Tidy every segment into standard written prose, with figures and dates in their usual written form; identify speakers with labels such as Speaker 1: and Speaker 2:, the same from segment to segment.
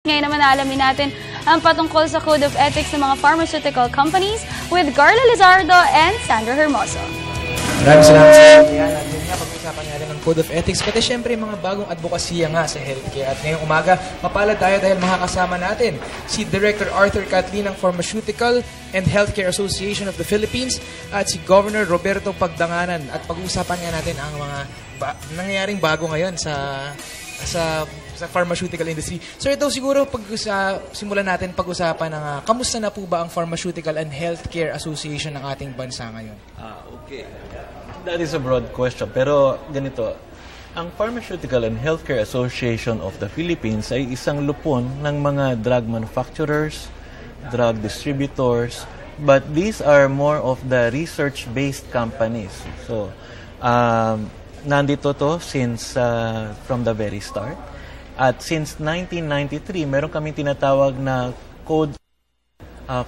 Speaker 1: Ngayon naman alamin natin ang patungkol sa Code of Ethics ng mga pharmaceutical companies with Carla Lizardo and Sandra Hermoso.
Speaker 2: Maraming salamat sa Adriana. At nga, pag-usapan natin ng Code of Ethics, pati syempre mga bagong advokasya nga sa healthcare. At ngayong umaga, mapalad tayo dahil makakasama natin si Director Arthur Catlin ng Pharmaceutical and Healthcare Association of the Philippines at si Governor Roberto Pagdanganan. At pag-usapan nga natin ang mga nangyayaring bago ngayon sa pharmaceutical industry. So ito siguro simulan natin pag-usapan ng kamusta na po ba ang Pharmaceutical and Healthcare Association ng ating bansa ngayon?
Speaker 3: Okay. That is a broad question. Pero ganito, ang Pharmaceutical and Healthcare Association of the Philippines ay isang lupon ng mga drug manufacturers, drug distributors, but these are more of the research-based companies. So, nandito to since from the very start. At since 1993, meron kami tinatawag na code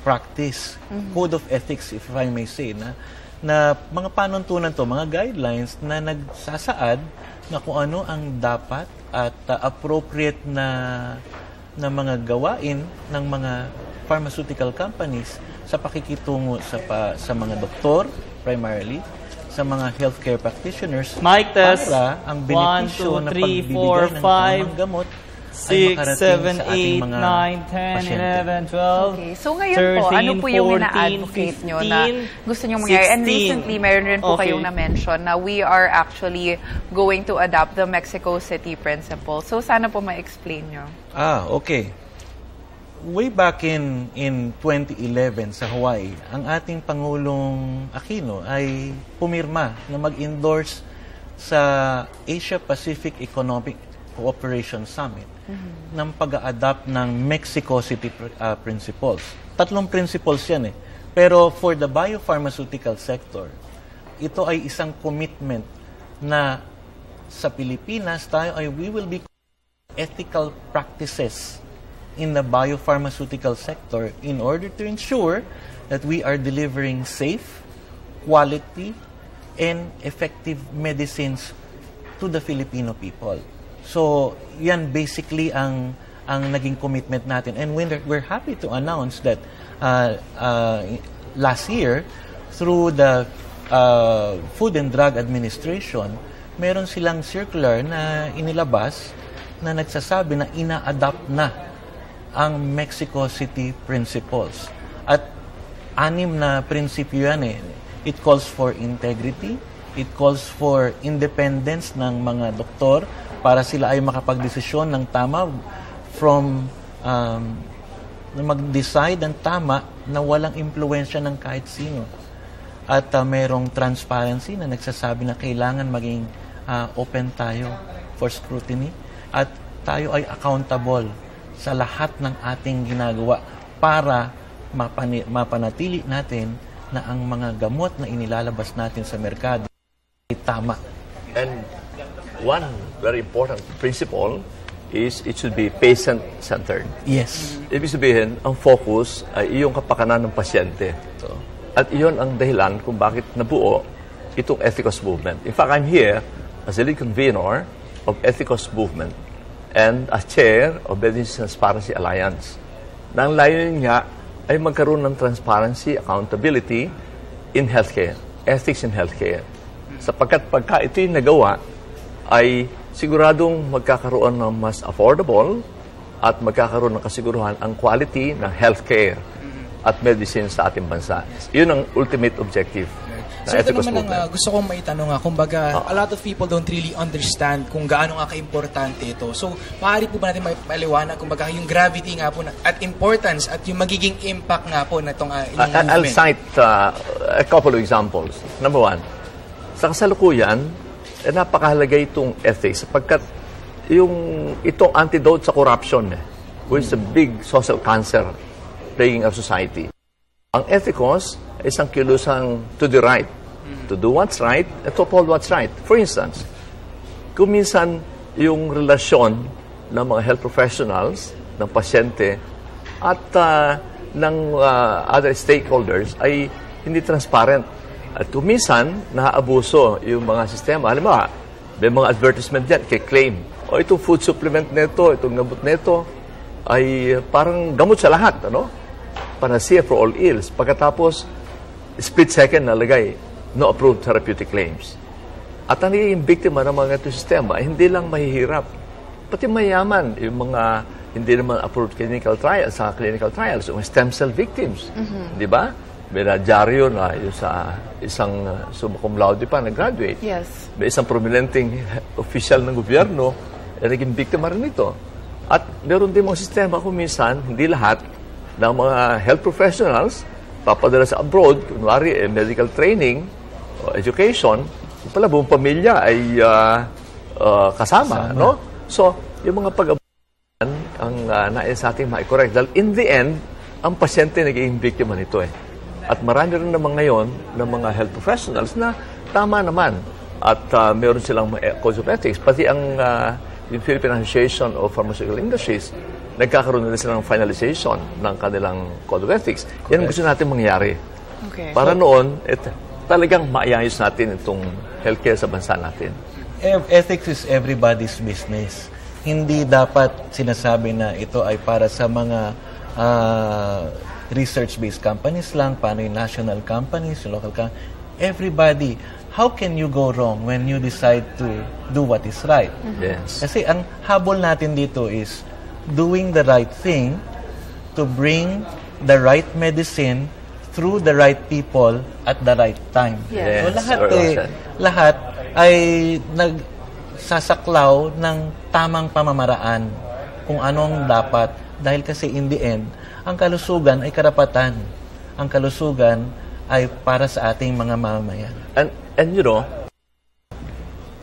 Speaker 3: practice, code of ethics, if I may say, na mga panuntunan to, mga guidelines na nagsasaad na kung ano ang dapat at appropriate na mga gawain ng mga pharmaceutical companies sa pakikitungo sa mga doktor, primarily, sa mga healthcare practitioners,
Speaker 4: Mic test.
Speaker 3: para ang benepisyo na pagbibigay ng tamang gamot
Speaker 4: 6, 7, 8, 9, 10, 11, 12,
Speaker 5: Okay. So ngayon po, ano po yung ina-advocate nyo na gusto nyo mangyari? And recently, mayroon rin po kayong na-mention na we are actually going to adopt the Mexico City Principle. So sana po ma-explain nyo.
Speaker 3: Okay. Way back in 2011 sa Hawaii, ang ating Pangulong Aquino ay pumirma na mag-endorse sa Asia-Pacific Economic Cooperation Summit ng pag-a-adapt ng Mexico City Principles. 3 principles yan Pero for the biopharmaceutical sector, ito ay isang commitment na sa Pilipinas we will be ethical practices in the biopharmaceutical sector in order to ensure that we are delivering safe, quality, and effective medicines to the Filipino people. So, yan basically ang naging commitment natin. And we're happy to announce that last year, through the Food and Drug Administration, meron silang circular na inilabas na nagsasabi na ina-adapt na ang Mexico City Principles. At 6 na prinsipyo yan It calls for integrity, it calls for independence ng mga doktor para sila ay makapagdesisyon ng tama from na mag-decide ng tama na walang impluwensya ng kahit sino. At merong transparency na nagsasabi na kailangan maging open tayo for scrutiny at tayo ay accountable sa lahat ng ating ginagawa para mapanatili natin na ang mga gamot na inilalabas natin sa merkado ay tama.
Speaker 6: And one very important principle is it should be patient-centered.
Speaker 3: Yes.
Speaker 6: Ibig sabihin, ang focus ay iyong kapakanan ng pasyente. At iyon ang dahilan kung bakit nabuo itong Ethicos Movement. In fact, I'm here as the lead convener of Ethicos Movement and as chair of Business Transparency Alliance. Na ang layunin niya ay magkaroon ng transparency, accountability in healthcare, ethics in healthcare. Sapagkat pagka ito'y nagawa, ay siguradong magkakaroon ng mas affordable at magkakaroon ng kasiguruhan ang quality ng healthcare at medicine sa ating bansa. Yun ang ultimate objective.
Speaker 2: So ito naman ang gusto kong maitanong kumbaga, a lot of people don't really understand kung gaano nga ka-importante ito. So, maaari po ba natin maliwanag kumbaga yung gravity nga po at importance at yung magiging impact nga po na itong inyong movement?
Speaker 6: I'll cite a couple of examples. Number 1, sa kasalukuyan, napakahalaga itong ethics sapagkat itong antidote sa corruption, which is a big social cancer plaguing our society. Ang ethicos ay isang kilusang to the right, to do what's right, and to uphold what's right. For instance, kung minsan yung relasyon ng mga health professionals, ng pasyente, at ng other stakeholders ay hindi transparent. At kung minsan, naaabuso yung mga sistema. Halimbawa, may mga advertisement dyan, kay claim, o itong food supplement nito, itong gamot nito, ay parang gamot sa lahat, ano? Panacea for all ills. Pagkatapos, split second nalagay, no approved therapeutic claims. At ang nagiging biktima ng mga ito sistema, hindi lang mahihirap. Pati mayaman, yung mga hindi naman approved clinical trials, yung stem cell victims. Di ba? May nadyaryo na yung sa isang summa cum laude pa nag-graduate.
Speaker 5: Yes.
Speaker 6: May isang prominenteng official ng gobyerno na naging biktima rin ito. At meron din mga sistema kung minsan, hindi lahat, ng mga health professionals, papadala sa abroad, kunwari medical training, education, pala buong pamilya ay kasama, no? So, yung mga pag-abutan ang nais natin ma-correct. Dahil in the end, ang pasyente naging biktima nito eh. At marami rin naman ngayon ng mga health professionals na tama naman. At meron silang codes of ethics. Pati ang yung Philippine Association of Pharmaceutical Industries, nagkakaroon na rin silang finalization ng kanilang code of ethics. Yan ang gusto natin mangyari.
Speaker 5: Okay.
Speaker 6: Para noon, talagang maayos natin itong healthcare sa bansa natin.
Speaker 3: Ethics is everybody's business. Hindi dapat sinasabi na ito ay para sa mga research-based companies lang, paano yung national companies, yung local companies. Everybody, how can you go wrong when you decide to do what is right?
Speaker 6: Yes.
Speaker 3: Kasi ang habol natin dito is doing the right thing to bring the right medicine through the right people at the right time.
Speaker 5: Yes.
Speaker 3: So lahat ay nagsasaklaw ng tamang pamamaraan kung anong dapat. Dahil kasi in the end, ang kalusugan ay karapatan. Ang kalusugan ay para sa ating mga mamamayan.
Speaker 6: And you know,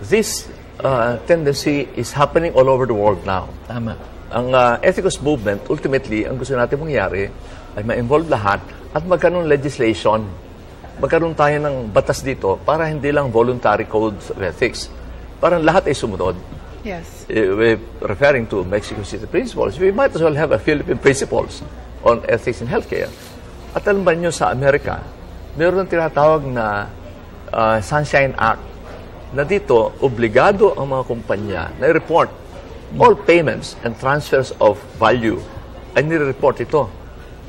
Speaker 6: this tendency is happening all over the world now.
Speaker 3: Tama.
Speaker 6: Ang ethicist movement, ultimately, ang gusto natin mangyari ay ma-involve lahat at magkaroon legislation. Magkaroon tayo ng batas dito para hindi lang voluntary codes of ethics. Parang lahat ay sumunod.
Speaker 5: Yes.
Speaker 6: We're referring to Mexico City principles. We might as well have a Philippine principles on ethics in healthcare. At alam ba nyo sa Amerika, meron ng tinatawag na Sunshine Act na dito, obligado ang mga kumpanya na i-report all payments and transfers of value ay nire-report ito.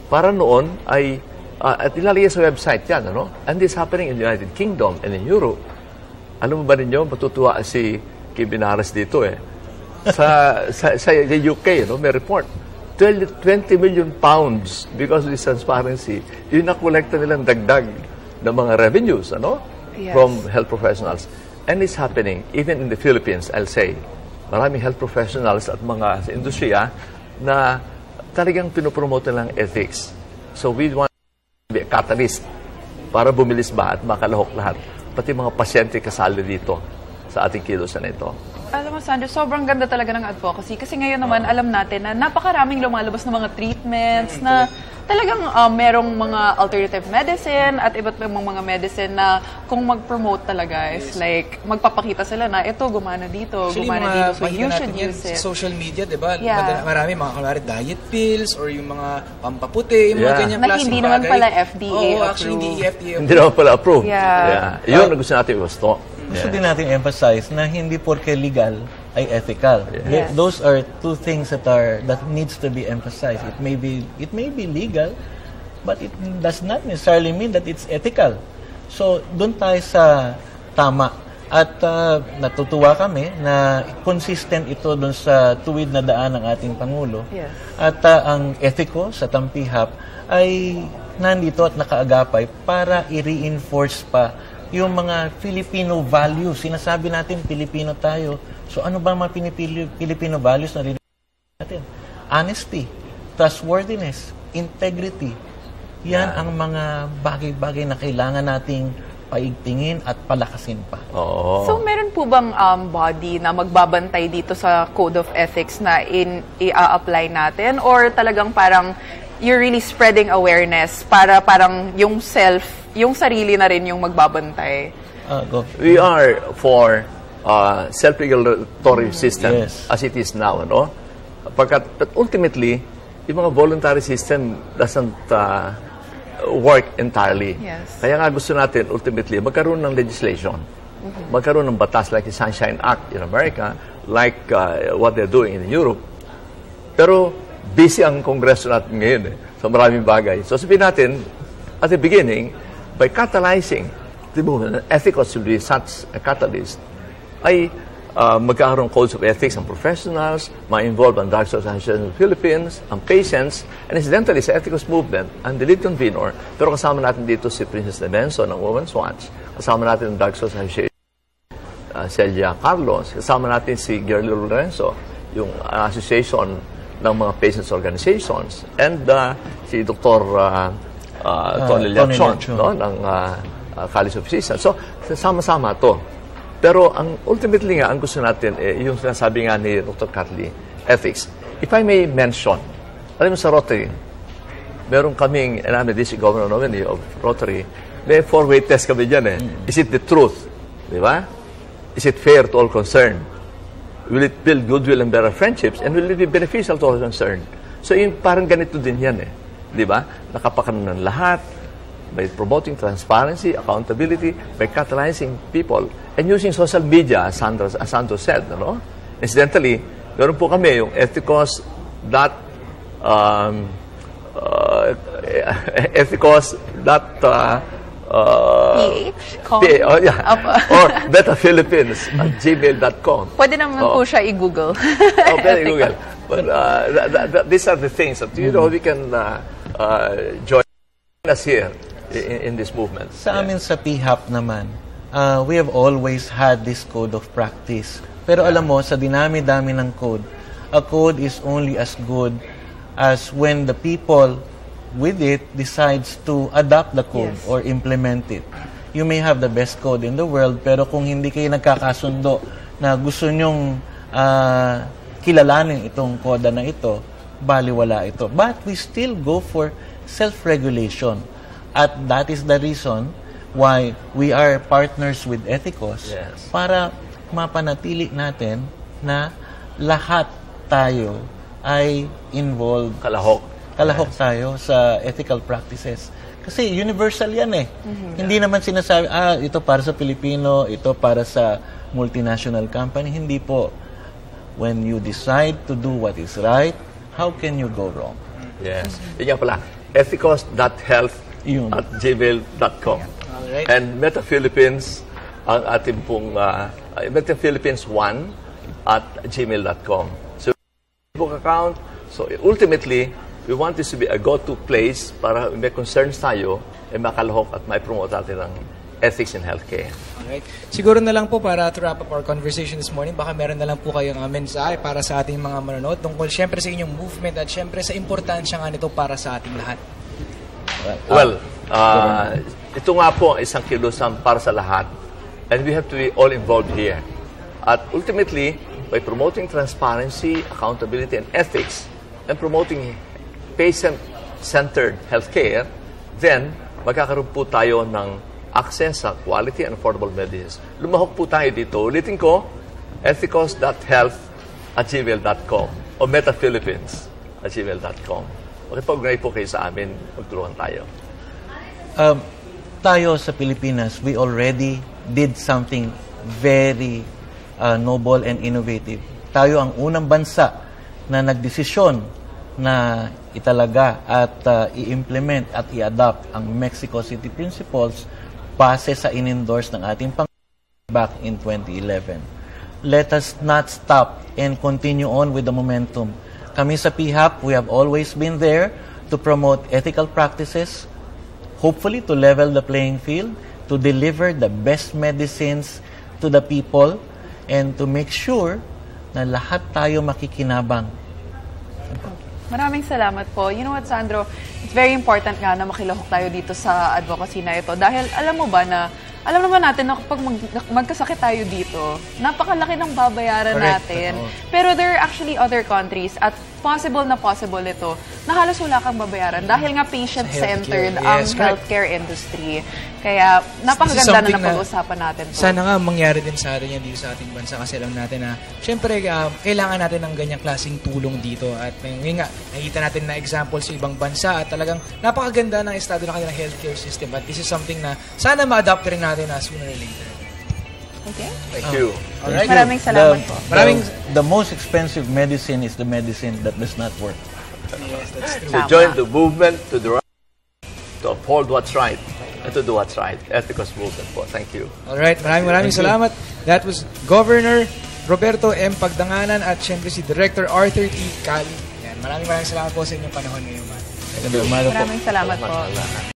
Speaker 6: Para noon ay at ilalagay sa website yan, ano? And this is happening in the United Kingdom and in Europe. Alam mo ba ninyo, matutuwa si Kim Binaras dito eh. Sa UK, no, may report. 20 million pounds because of this transparency. Yung nakolekta nilang dagdag ng mga revenues, ano?
Speaker 5: Yes.
Speaker 6: From health professionals. And it's happening, even in the Philippines, I'll say. Maraming health professionals at mga sa industriya na talagang pinopromote nilang ethics. So we want to be a catalyst para bumilis ba at makalahok lahat. Pati mga pasyente kasali dito sa ating kilos na ito.
Speaker 5: Alam mo, Sandro, sobrang ganda talaga ng advocacy. Kasi ngayon naman, alam natin na napakaraming lumalabas ng mga treatments na talagang merong mga alternative medicine at iba't ibang mga medicine na kung mag-promote talaga is like, magpapakita sila na ito, gumana dito, gumana dito. So you should use it.
Speaker 2: Social media, di ba?
Speaker 5: Yeah.
Speaker 2: Marami mga kunwari diet pills or yung mga pampaputi, yung mga ganyang
Speaker 5: na
Speaker 2: klaseng
Speaker 5: hindi naman
Speaker 2: bagay.
Speaker 5: pala FDA
Speaker 2: approved. Actually, hindi FDA approved.
Speaker 6: Hindi naman pala approved.
Speaker 5: Yeah.
Speaker 6: Yun ang gusto natin gusto.
Speaker 3: Gusto din natin emphasize na hindi porke legal ay ethical.
Speaker 5: Yes.
Speaker 3: Those are two things that needs to be emphasized. It may be legal, but it does not necessarily mean that it's ethical. So, doon tayo sa tama. At natutuwa kami na consistent ito doon sa tuwid na daan ng ating Pangulo.
Speaker 5: Yes.
Speaker 3: At ang etiko sa Tampihap ay nandito at nakaagapay para i-reinforce pa yung mga Filipino values. Sinasabi natin, Pilipino tayo. So ano ba mga Filipino values na rin natin? Honesty, trustworthiness, integrity. Yan ang mga bagay-bagay na kailangan nating paigtingin at palakasin pa.
Speaker 6: Oo.
Speaker 5: So, meron po bang body na magbabantay dito sa Code of Ethics na i-apply natin? Or talagang parang you're really spreading awareness para parang yung sarili na rin yung magbabantay?
Speaker 3: Go.
Speaker 6: We are for self-regulatory system
Speaker 3: Yes.
Speaker 6: as it is now, no? But ultimately, yung mga voluntary system doesn't work entirely.
Speaker 5: Yes.
Speaker 6: Kaya nga gusto natin ultimately magkaroon ng legislation. Magkaroon ng batas like the Sunshine Act in America, like what they're doing in Europe. Pero busy ang Kongreso natin ngayon sa maraming bagay. So sabihin natin, at the beginning, by catalyzing the movement, ethicals will be such a catalyst, ay magkakaroon codes of ethics ang professionals, ma-involve ang Drug Association of the Philippines, ang patients, and incidentally, sa ethicals movement, ang the lead convener, pero kasama natin dito si Princess Demenso ng Women's Watch, kasama natin ang Drug Association, Celia Carlos, kasama natin si Gerly Lorenzo, yung association ng mga patients organizations, and si Dr. Tony Leachon, no, ng College of Physicians. So, sama-sama to. Pero ang ultimately nga, ang gusto natin, yung sinasabi nga ni Dr. Kathleen, ethics. If I may mention, alam mo sa Rotary, meron kaming, and I'm the district governor nominee of Rotary, may 4-way test kami dyan Is it the truth? Di ba? Is it fair to all concerned? Will it build goodwill and better friendships? And will it be beneficial to all concerned? So yung parang ganito din yan Di ba? Nakapakanan ng lahat, by promoting transparency, accountability, by catalyzing people, and using social media, as Sandro said, no? Incidentally, meron po kami yung or betaphilippines@gmail.com.
Speaker 5: Pwede naman po siya i-Google.
Speaker 6: Pwede i-Google. But these are the things that, you know, we can join us here in this movement.
Speaker 3: Sa amin sa PHAP naman, we have always had this code of practice. Pero alam mo, sa dinami-dami ng code, a code is only as good as when the people with it decides to adopt the code or implement it. You may have the best code in the world, pero kung hindi kayo nagkakasundo na gusto nyong kilalanin itong koda na ito, baliwala ito. But we still go for self-regulation. At that is the reason why we are partners with Ethicos para mapanatili natin na lahat tayo ay involved. Kalahok tayo sa ethical practices. Kasi universal yan Hindi naman sinasabi, ito para sa Pilipino, ito para sa multinational company. Hindi po. When you decide to do what is right, how can you go wrong?
Speaker 6: Yes. Yan pala. ethicos.health@gmail.com. And MetaPhilippines, ang ating pong MetaPhilippines1@gmail.com. So, Facebook account. So, ultimately, we want this to be a go-to place para may concerns tayo, makalahok at may promote natin ang ethics in healthcare.
Speaker 2: Alright. Siguro na lang po para to wrap up our conversation this morning, baka meron na lang po kayong mensahe para sa ating mga manonood tungkol syempre sa inyong movement at syempre sa importansya nga nito para sa ating lahat.
Speaker 6: Well, ito nga po isang kilusan para sa lahat, and we have to be all involved here. At ultimately, by promoting transparency, accountability, and ethics, and promoting patient-centered healthcare, then magkakaroon po tayo ng access sa quality and affordable medicines. Lumahok po tayo dito. Ulitin ko, ethicos.health@gmail.com o metaphilippines@gmail.com. Makipag-ugnay po kayo sa amin, magtulungan tayo.
Speaker 3: Tayo sa Pilipinas, we already did something very noble and innovative. Tayo ang unang bansa na nagdesisyon na italaga at i-implement at i-adopt ang Mexico City Principles base sa in-endorse ng ating Panginoon back in 2011. Let us not stop and continue on with the momentum. Kami sa PHAP, we have always been there to promote ethical practices, hopefully to level the playing field, to deliver the best medicines to the people, and to make sure na lahat tayo makikinabang.
Speaker 5: Maraming salamat po. You know what, Sandro? It's very important nga na makilahok tayo dito sa advocacy na ito. Dahil alam mo ba na, alam naman natin na kapag magkasakit tayo dito, napakalaki ng babayaran natin. Pero there are actually other countries at possible ito na halos wala kang babayaran dahil nga patient-centered ang healthcare industry. Kaya napakaganda na napag-usapan natin po.
Speaker 2: Sana nga mangyari din sa atin yan dito sa ating bansa kasi alam natin na syempre kailangan natin ng ganyang klaseng tulong dito at ngayon nga nakita natin na example sa ibang bansa at talagang napakaganda ng estado ng kanilang healthcare system at this is something na sana ma-adopt rin natin na sooner or later.
Speaker 5: Okay?
Speaker 6: Thank you.
Speaker 5: Alright. Maraming salamat po.
Speaker 3: The most expensive medicine is the medicine that does not work.
Speaker 2: Yes, that's true.
Speaker 6: To join the movement to the right, to uphold what's right, and to do what's right. Ethicos movement po. Thank you.
Speaker 2: Alright, maraming salamat. That was Governor Roberto M. Pagdanganan at syempre si Director Arthur T. Cali. Yan, maraming salamat po sa inyong panahon ngayon.
Speaker 5: Maraming salamat po.